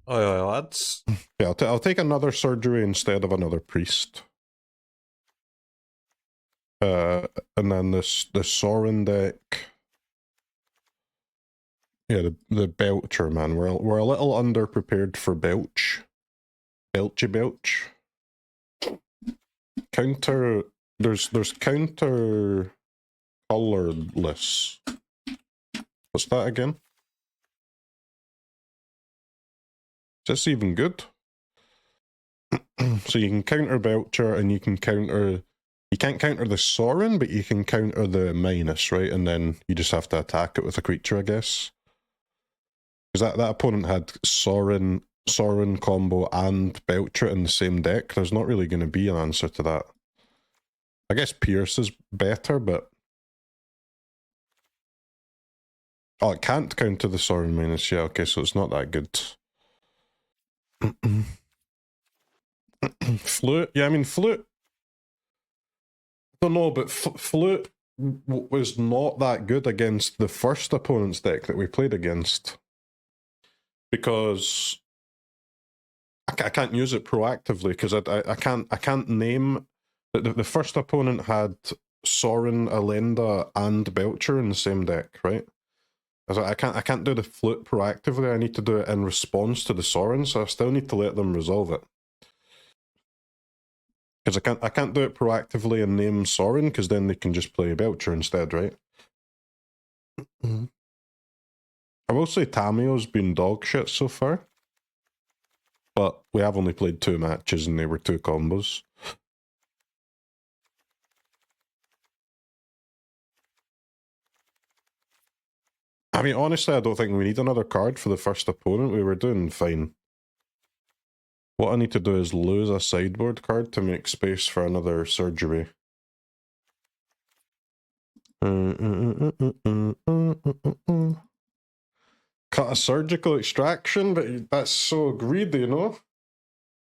Aye, aye, lads. Yeah, I'll take another surgery instead of another priest. And then the Sorin deck. Yeah, the Belcher, man. We're a little underprepared for Belch. Belch. Counter. There's counter colorless. What's that again? Is this even good? So you can counter Belcher and you can counter... You can't counter the Sorin, but you can counter the minus, right? And then you just have to attack it with a creature, I guess. Because that opponent had Sorin combo and Belcher in the same deck. There's not really going to be an answer to that. I guess Pierce is better, but... Oh, it can't counter the Sorin minus. Yeah, okay, so it's not that good. Flute? Yeah, I mean, Flute... I don't know, but Flute was not that good against the first opponent's deck that we played against. Because I can't use it proactively, because I can't name... The first opponent had Sorin, Alenda, and Belcher in the same deck, right? I can't do the Flute proactively, I need to do it in response to the Sorin, so I still need to let them resolve it. Because I can't do it proactively and name Sorin, because then they can just play Belcher instead, right? I will say Tamiyo's been dog shit so far. But we have only played 2 matches and they were 2 combos. I mean, honestly, I don't think we need another card for the first opponent. We were doing fine. What I need to do is lose a sideboard card to make space for another surgery. Cut a surgical extraction, but that's so greedy, you know?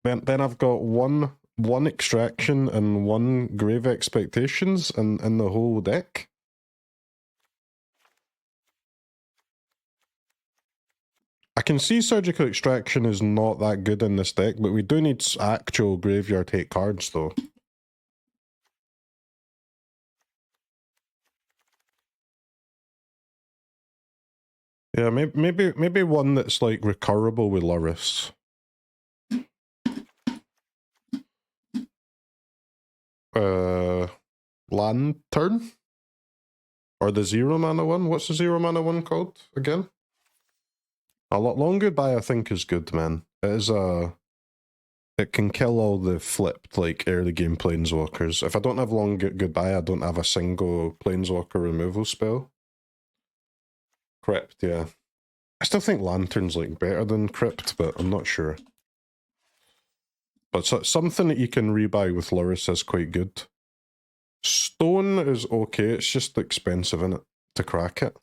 Then I've got one extraction and 1 grave expectations in the whole deck. I can see surgical extraction is not that good in this deck, but we do need actual graveyard hate cards though. Yeah, maybe one that's like recurable with Luris. Lantern? Or the 0 mana one? What's the 0 mana one called again? A lot Long Goodbye I think is good, man. It is it can kill all the flipped like early game planeswalkers. If I don't have Long Goodbye, I don't have a single planeswalker removal spell. Crypt, yeah. I still think Lantern's like better than Crypt, but I'm not sure. But something that you can rebuy with Luris is quite good. Stone is okay, it's just expensive, innit, to crack it.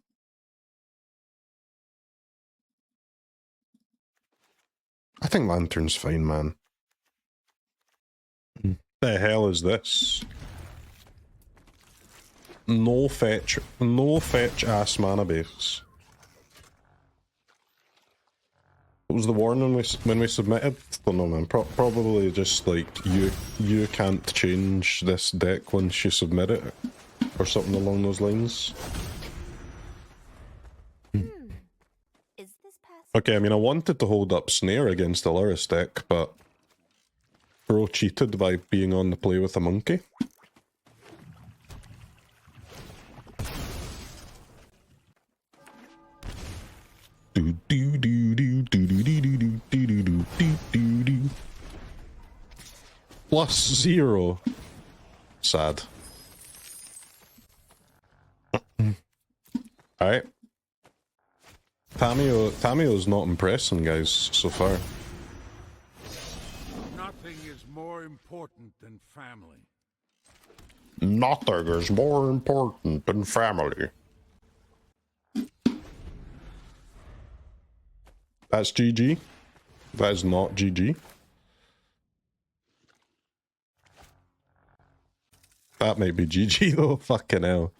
I think Lantern's fine, man. The hell is this? No fetch ass mana base. What was the warning when we submitted? I don't know, man. Probably just like you can't change this deck once you submit it, or something along those lines. Okay, I mean, I wanted to hold up Snare against the Luris deck, but Bro cheated by being on the play with a monkey. +0. Sad. Alright. Tamiyo's not impressing, guys, so far. Nothing is more important than family. Nothing is more important than family. That's GG. That is not GG. That might be GG though, fucking hell.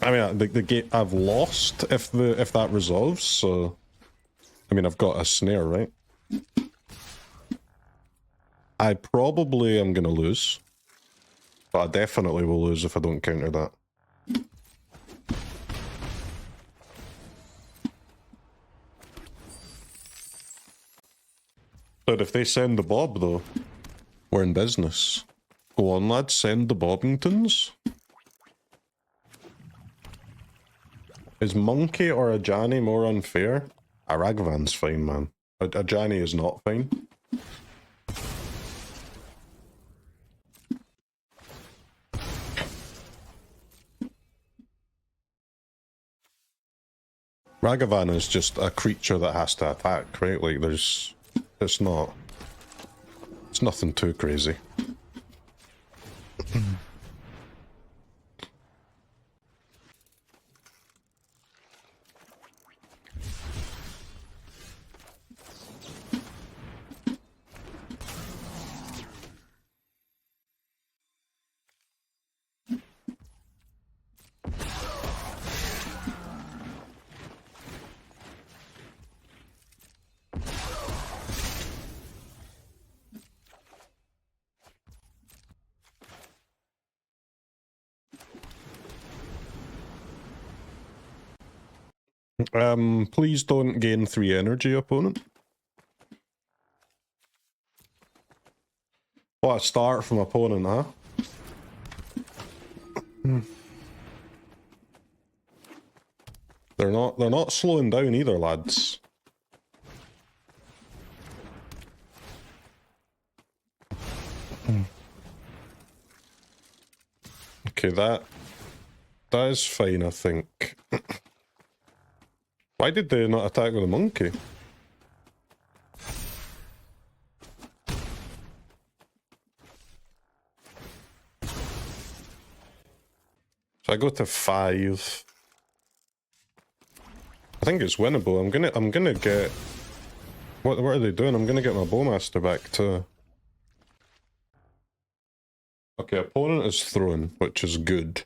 I mean, the game I've lost if that resolves. So, I mean, I've got a snare, right? I probably am gonna lose, but I definitely will lose if I don't counter that. But if they send the Bob, though, we're in business. Go on, lads, send the Bobbingtons. Is Monkey or a Janny more unfair? A Ragvan's fine, man. A Janny is not fine. Ragavan is just a creature that has to attack, right? Like, there's... It's not... It's nothing too crazy. Please don't gain 3 energy, opponent. What a start from opponent, huh? They're not slowing down either, lads. Okay, that is fine, I think. Why did they not attack with a monkey? So I go to 5. I think it's winnable. I'm gonna get... What are they doing? I'm gonna get my Bowmaster back too. Okay, opponent is thrown, which is good.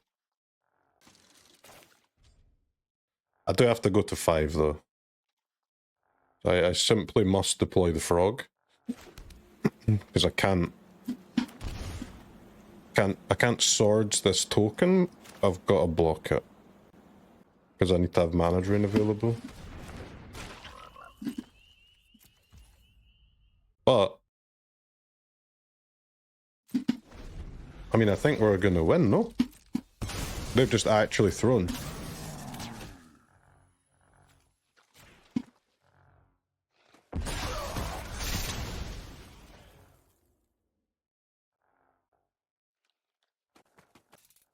I do have to go to 5 though. I simply must deploy the frog. Because I can't swords this token. I've got to block it. Because I need to have mana drain available. But I mean, I think we're gonna win, no? They've just actually thrown.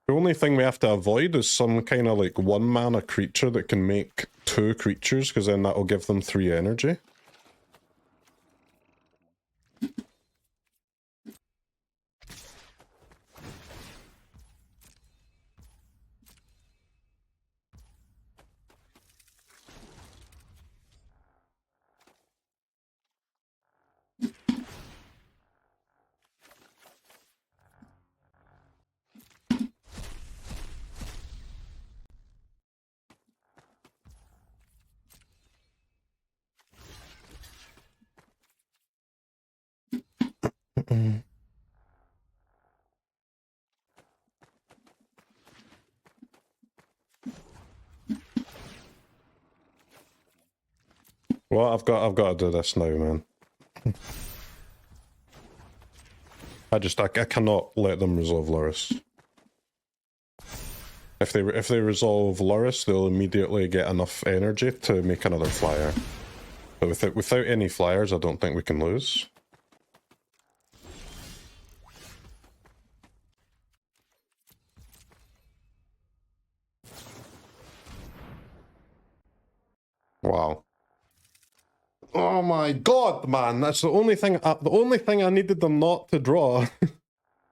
The only thing we have to avoid is some kind of like 1 mana creature that can make 2 creatures, because then that'll give them 3 energy. Well, I've got to do this now, man. I cannot let them resolve Loris. If they resolve Loris, they'll immediately get enough energy to make another flyer. But without any flyers, I don't think we can lose. Wow. Oh my god, man! That's the only thing. The only thing I needed them not to draw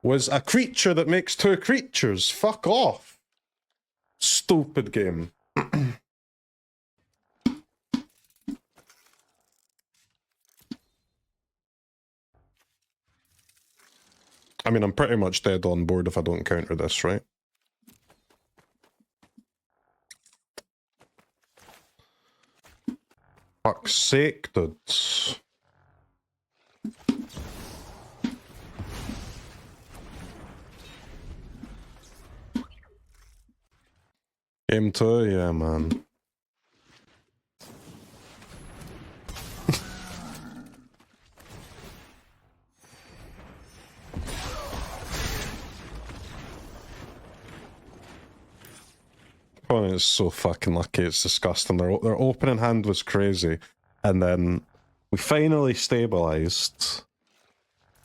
was a creature that makes 2 creatures. Fuck off! Stupid game. I mean, I'm pretty much dead on board if I don't counter this, right? Fuck's sake, dudes. Game 2, yeah, man. Oh, it's so fucking lucky, it's disgusting. Their opening hand was crazy, and then we finally stabilized.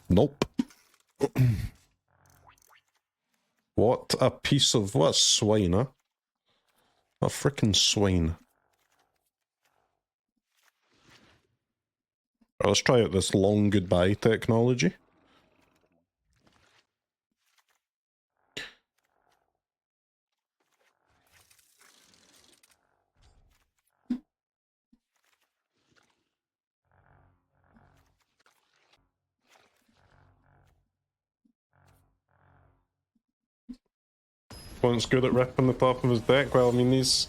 Nope. What a piece of... what a swine, huh? A freaking swine. Right, let's try out this long goodbye technology. One's good at ripping the top of his deck. Well, I mean, these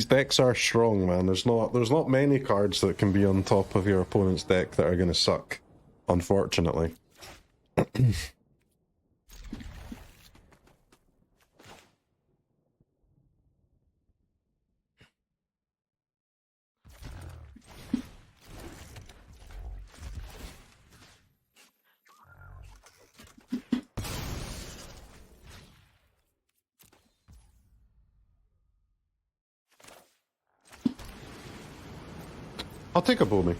decks are strong, man. There's not many cards that can be on top of your opponent's deck that are going to suck, unfortunately. I'll take a Bo3.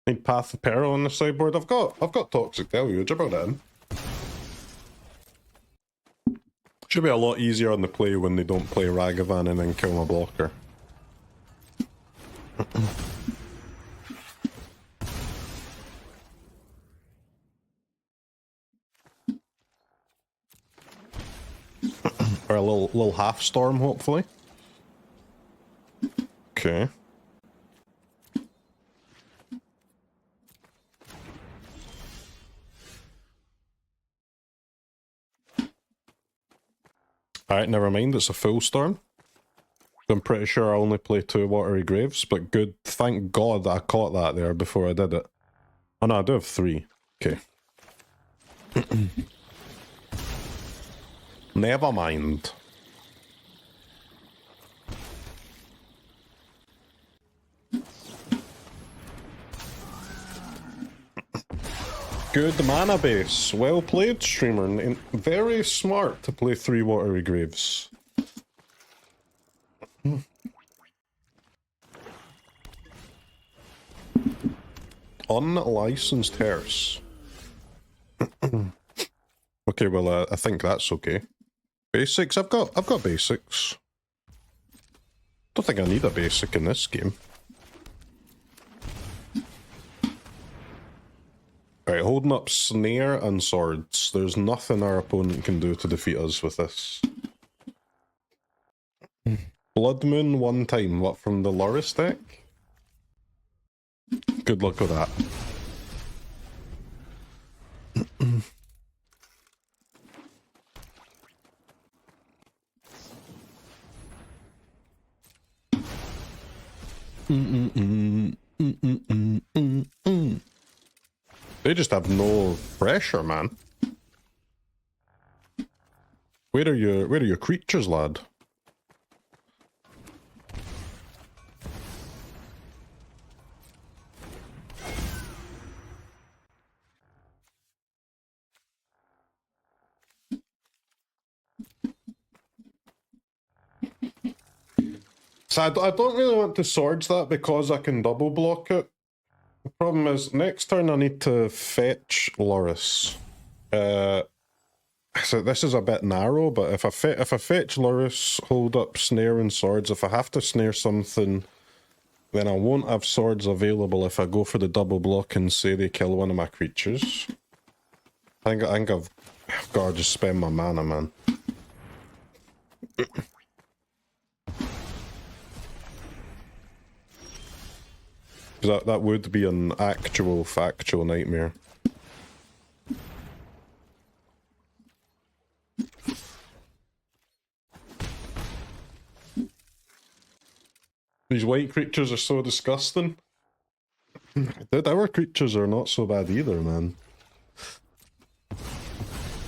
Need Path of Peril on the sideboard. I've got Toxic Deluge about that. Should be a lot easier on the play when they don't play Ragavan and then kill my blocker. Or a little half storm, hopefully. Okay. Alright, never mind, it's a full storm. I'm pretty sure I only play 2 Watery Graves, but good, thank God I caught that there before I did it. Oh no, I do have 3. Okay. Never mind. Good mana base. Well played, streamer. And very smart to play 3 Watery Graves. Unlicensed Hearse. Okay, well, I think that's okay. Basics? I've got basics. Don't think I need a basic in this game. Right, holding up Snare and Swords. There's nothing our opponent can do to defeat us with this. Blood Moon 1 time. What, from the Loris deck? Good luck with that. They just have no pressure, man. Where are your creatures, lad? So I don't really want to Swords that because I can double block it. The problem is, next turn I need to fetch Loris. So this is a bit narrow, but if I fetch Loris, hold up Snare and Swords, if I have to snare something, then I won't have Swords available if I go for the double block and say they kill one of my creatures. I think I've got to just spend my mana, man. That would be an actual factual nightmare. These white creatures are so disgusting. Dude, our creatures are not so bad either, man.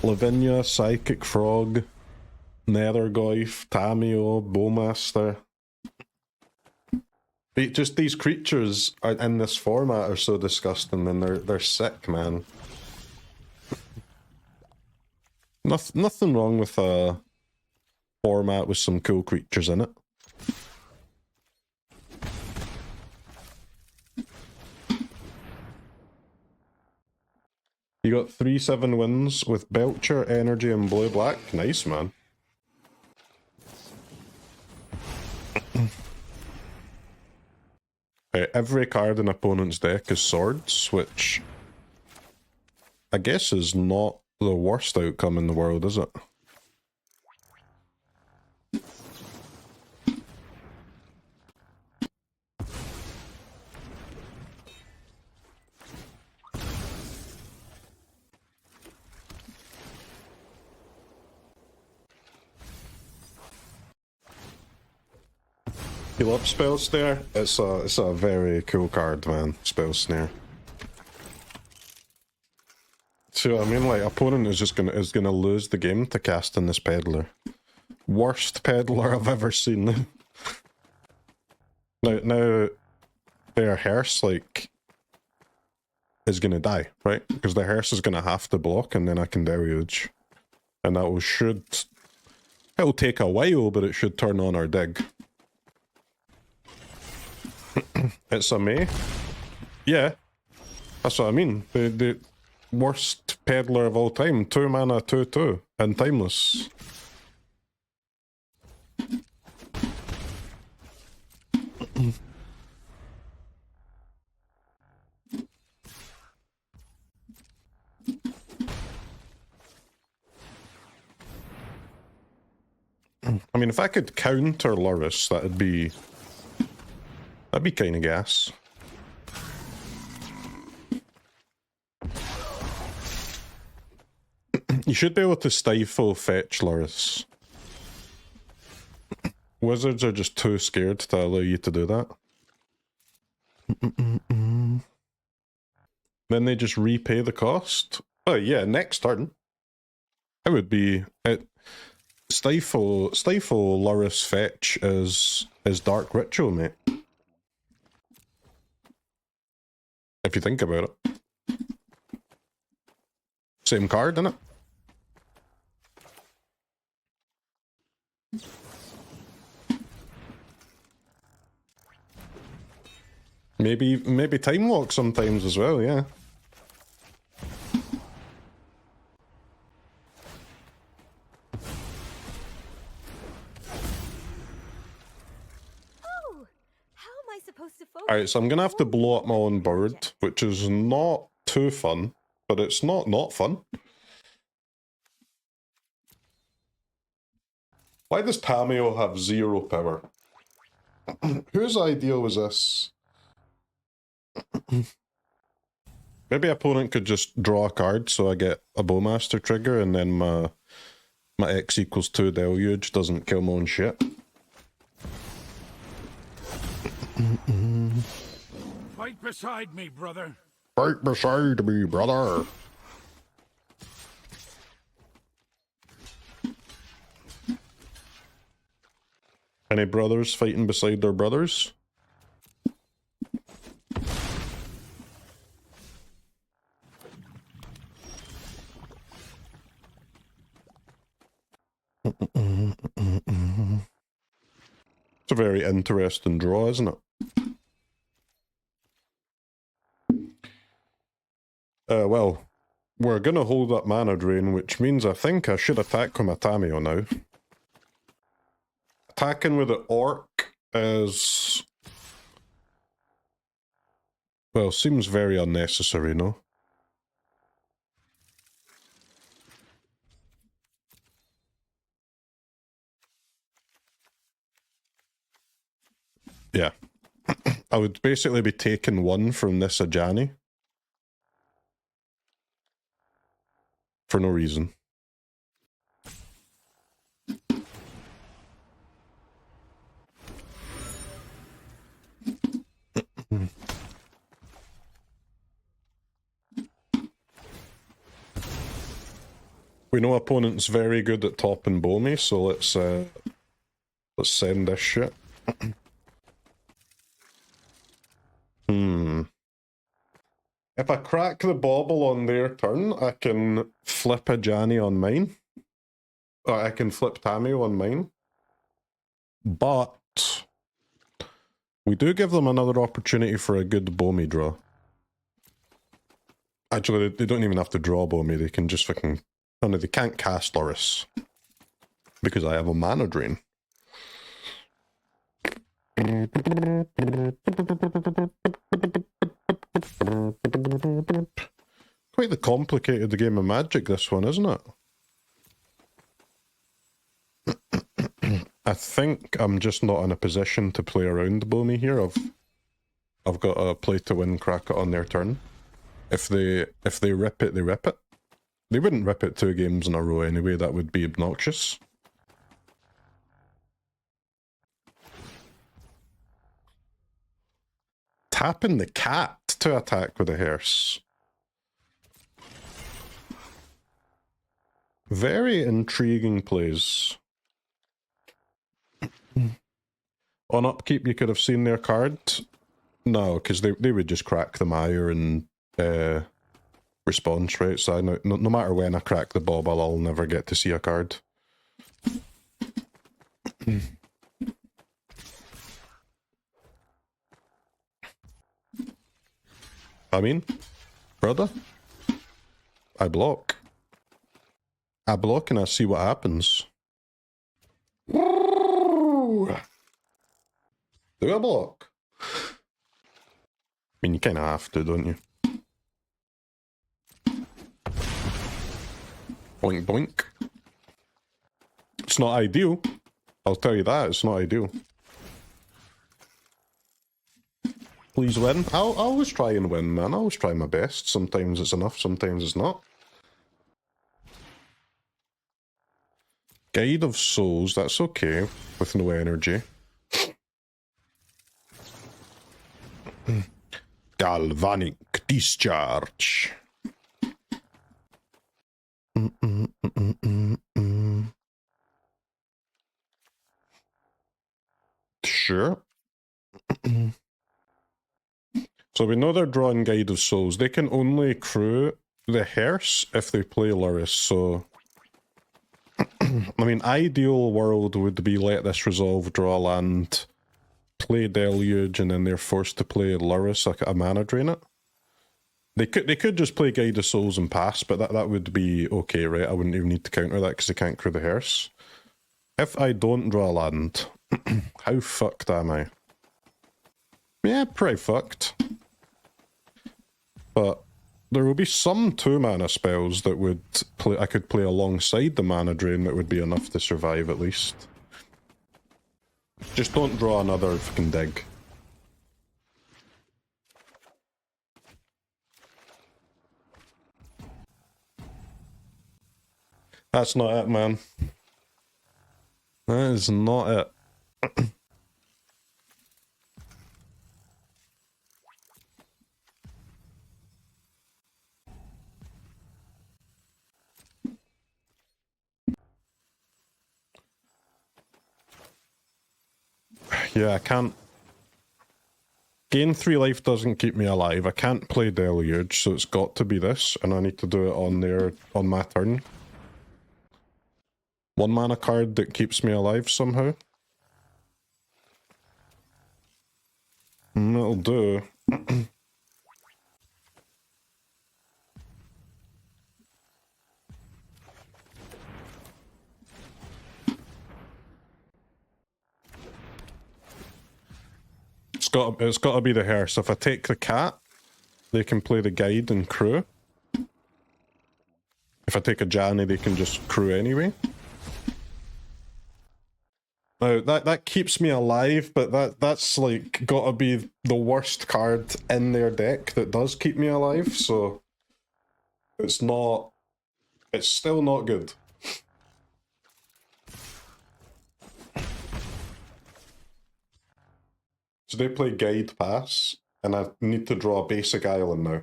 Lavinia, Psychic Frog, Nethergoyf, Tameo, Bowmaster. Just these creatures in this format are so disgusting, and they're sick, man. Nothing wrong with a format with some cool creatures in it. You got 3/7 wins with Belcher, Energy, and Blue-Black. Nice, man. Every card in opponent's deck is swords, which I guess is not the worst outcome in the world, is it? You love Spell Snare? It's a very cool card, man. Spell Snare. So I mean, like, opponent is gonna lose the game to casting this peddler. Worst peddler I've ever seen. now their hearse, like, is gonna die, right? Because the hearse is gonna have to block, and then I can deluge, and that it'll take a while, but it should turn on our dig. It's a May. Yeah, that's what I mean. The worst peddler of all time. 2 mana, 2/2, and timeless. I mean, if I could counter Loris, that'd be kind of gas. You should be able to stifle fetch Loris. Wizards are just too scared to allow you to do that. Then they just repay the cost. Oh yeah, next turn. It would be stifle Loris fetch is Dark Ritual, mate. If you think about it. Same card, innit? Maybe Time Walk sometimes as well, yeah. Alright, so I'm gonna have to blow up my own bird, which is not too fun, but it's not fun. Why does Tameo have 0 power? Whose idea was this? Maybe opponent could just draw a card so I get a Bowmaster trigger, and then my X equals 2 deluge doesn't kill my own shit. Fight beside me, brother. Fight beside me, brother. Any brothers fighting beside their brothers? It's a very interesting draw, isn't it? Well, we're gonna hold up mana drain, which means I think I should attack with my Tameo now. Attacking with the Orc is... well, seems very unnecessary, no? Yeah. I would basically be taking 1 from this Ajani. For no reason. We know opponent's very good at topping Bo3, so let's send this shit. If I crack the bauble on their turn, I can flip a Janny on mine. Or I can flip Tamio on mine. But we do give them another opportunity for a good Bo3 draw. Actually, they don't even have to draw Bo3, they can just fucking... Oh no, they can't cast Loris. Because I have a mana drain. Quite the complicated game of Magic, this one, isn't it? I think I'm just not in a position to play around Bo3 here. I've got a play to win, crack it on their turn. If they rip it, they rip it. They wouldn't rip it 2 games in a row anyway, that would be obnoxious. Tapping the cat to attack with a hearse. Very intriguing plays. On upkeep, you could have seen their card. No, because they would just crack the Mire and response rate. So I know, no matter when I crack the bauble, I'll never get to see a card. I mean, brother, I block. I block and I see what happens. Do I block? I mean, you kind of have to, don't you? Boink, boink. It's not ideal. I'll tell you that, it's not ideal. Please win. I'll always try and win, man. I always try my best. Sometimes it's enough, sometimes it's not. Guide of Souls, that's okay. With no energy. Galvanic Discharge. Sure. So we know they're drawing Guide of Souls. They can only crew the hearse if they play Loris, so... I mean, ideal world would be let this resolve, draw land, play Deluge, and then they're forced to play Loris, like a mana drain it. They could just play Guide of Souls and pass, but that would be okay, right? I wouldn't even need to counter that because they can't crew the hearse. If I don't draw land, how fucked am I? Yeah, pretty fucked. But there will be some 2-mana spells that would play. I could play alongside the mana drain that would be enough to survive at least. Just don't draw another fucking dig. That's not it, man. That is not it. Yeah, I can't... Gain 3 life doesn't keep me alive. I can't play Deluge, so it's got to be this, and I need to do it on my turn. 1 mana card that keeps me alive somehow. It'll do. It's got to be the hearse. If I take the cat, they can play the guide and crew. If I take a Janny, they can just crew anyway. Now, that keeps me alive, but that's like got to be the worst card in their deck that does keep me alive, so it's not... It's still not good. So they play Guide Pass, and I need to draw a basic island now.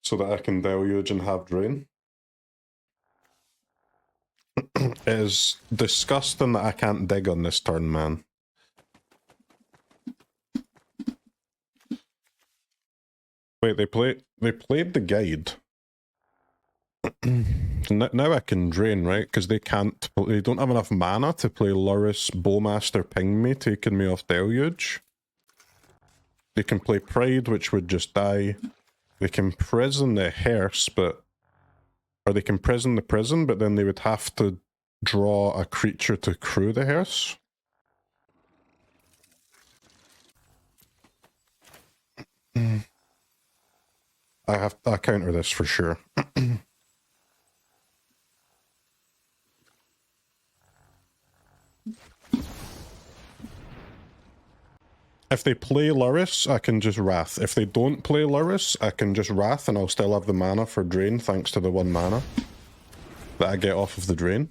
So that I can Deluge and have Drain. It is disgusting that I can't dig on this turn, man. Wait, they played the guide. Now I can drain, right? Because they don't have enough mana to play Luris, Bowmaster, Ping Me, taking me off Deluge. They can play Pride, which would just die. They can prison the Hearse, but... Or they can prison the prison, but then they would have to draw a creature to crew the Hearse. I counter this for sure. If they play Luris, I can just Wrath. If they don't play Luris, I can just Wrath and I'll still have the mana for Drain thanks to the 1 mana that I get off of the Drain.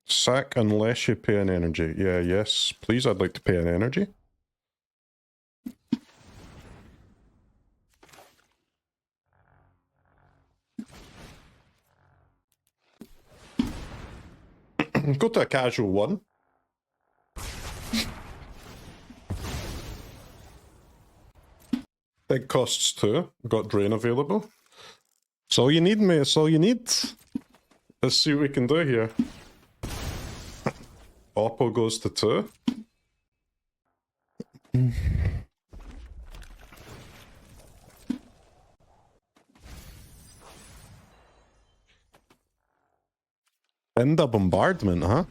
Sack unless you pay an energy. Yeah, yes. Please, I'd like to pay an energy. Go to a casual 1. Big costs 2. Got Drain available. That's all you need, mate. That's all you need. Let's see what we can do here. Oppo goes to 2. End the bombardment, huh?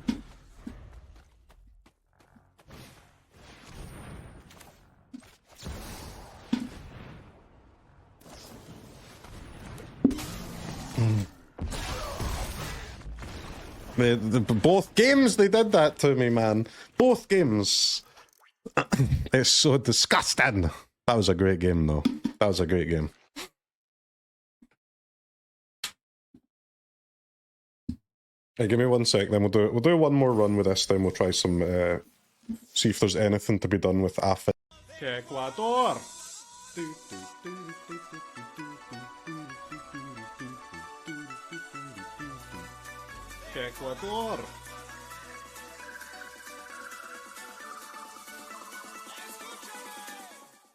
Both games they did that to me, man. Both games. It's so disgusting. That was a great game, though. That was a great game. Hey, give me 1 sec, then we'll do one more run with this, then we'll try some, see if there's anything to be done with Afa. Ecuador! Ecuador!